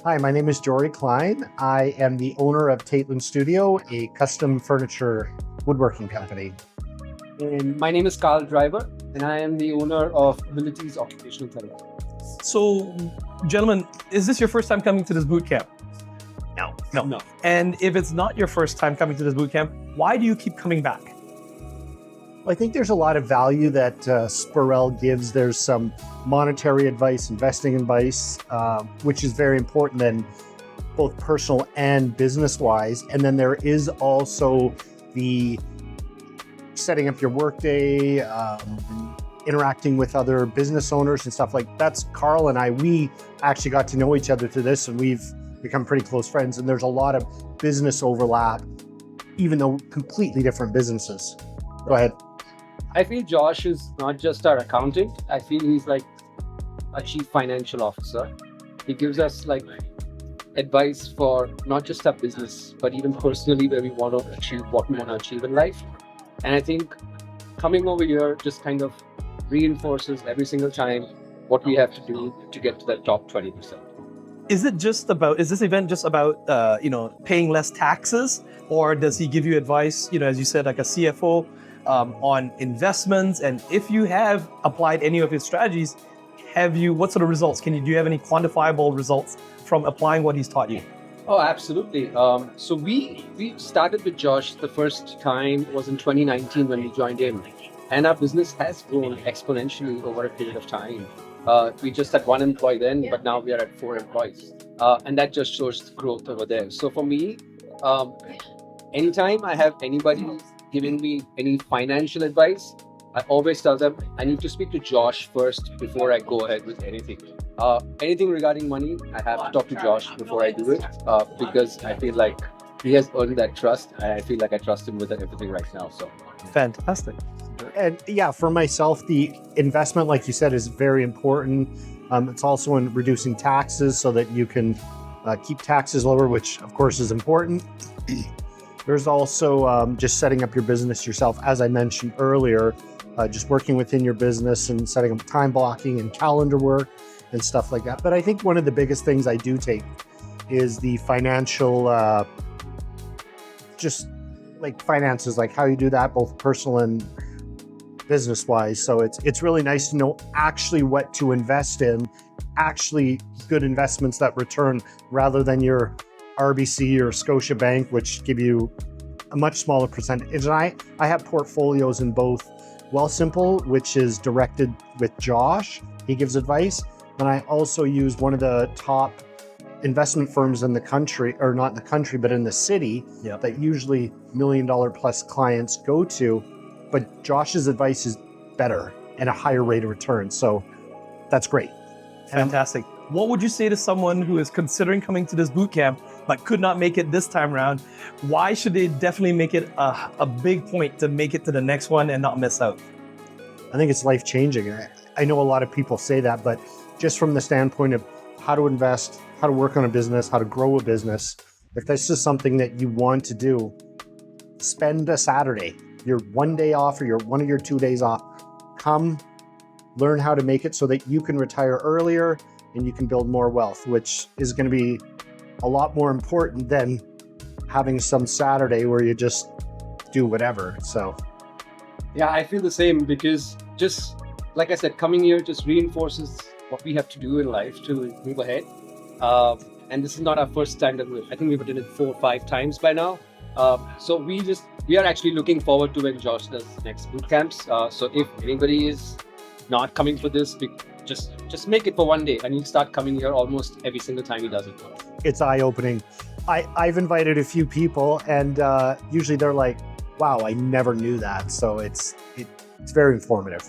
Hi, my name is Jorey Klein. I am the owner of Taitland Studio, a custom furniture woodworking company. And my name is Karl Driver, and I am the owner of Abilities Occupational Therapy. So, gentlemen, is this your first time coming to this boot camp? No. And if it's not your first time coming to this boot camp, why do you keep coming back? I think there's a lot of value that Spurrell gives. There's some monetary advice, investing advice, which is very important then both personal and business-wise. And then there is also the setting up your workday, interacting with other business owners and stuff like that's Karl and I, we actually got to know each other through this and we've become pretty close friends. And there's a lot of business overlap, even though completely different businesses. Go ahead. I feel Josh is not just our accountant. I feel he's like a chief financial officer. He gives us like advice for not just our business, but even personally where we want to achieve what we want to achieve in life. And I think coming over here just kind of reinforces every single time what we have to do to get to that top 20%. Is this event just about, paying less taxes? Or does he give you advice, as you said, like a CFO, on investments? And if you have applied any of his strategies, what sort of results? Do you have any quantifiable results from applying what he's taught you? Oh, absolutely. So we started with Josh the first time was in 2019 when we joined in. And our business has grown exponentially over a period of time. We just had one employee then, but now we are at 4 employees. And that just shows growth over there. So for me, anytime I have anybody giving me any financial advice, I always tell them I need to speak to Josh first before I go ahead with anything. Anything regarding money, I have to talk to Josh before I do it because I feel like he has earned that trust. And I feel like I trust him with everything right now. So Fantastic. And yeah, for myself, the investment, like you said, is very important. It's also in reducing taxes so that you can keep taxes lower, which of course is important. There's also just setting up your business yourself, as I mentioned earlier, just working within your business and setting up time blocking and calendar work and stuff like that. But I think one of the biggest things I do take is the financial, just like finances, like how you do that, both personal and business wise. So it's really nice to know actually what to invest in, actually good investments that return rather than your RBC or Scotiabank, which give you a much smaller percentage. And I have portfolios in both Wealthsimple, which is directed with Josh. He gives advice. And I also use one of the top investment firms in the country, or not in the country, but in the city, that usually $1 million plus clients go to. But Josh's advice is better and a higher rate of return. So that's great. Fantastic. What would you say to someone who is considering coming to this boot camp but could not make it this time around? Why should they definitely make it a big point to make it to the next one and not miss out? I think it's life-changing. I know a lot of people say that, but just from the standpoint of how to invest, how to work on a business, how to grow a business, if this is something that you want to do, spend a Saturday, your one day off or one of your 2 days off, come learn how to make it so that you can retire earlier and you can build more wealth, which is going to be a lot more important than having some Saturday where you just do whatever. So yeah, I feel the same because just like I said, coming here just reinforces what we have to do in life to move ahead. And this is not our first time I think we've done it 4 or 5 times by now. So we are actually looking forward to when Josh does next boot camps. So if anybody is not coming for this, just make it for one day and you'll start coming here almost every single time he does it. It's eye-opening. I've invited a few people and usually they're like, wow, I never knew that. So it's very informative.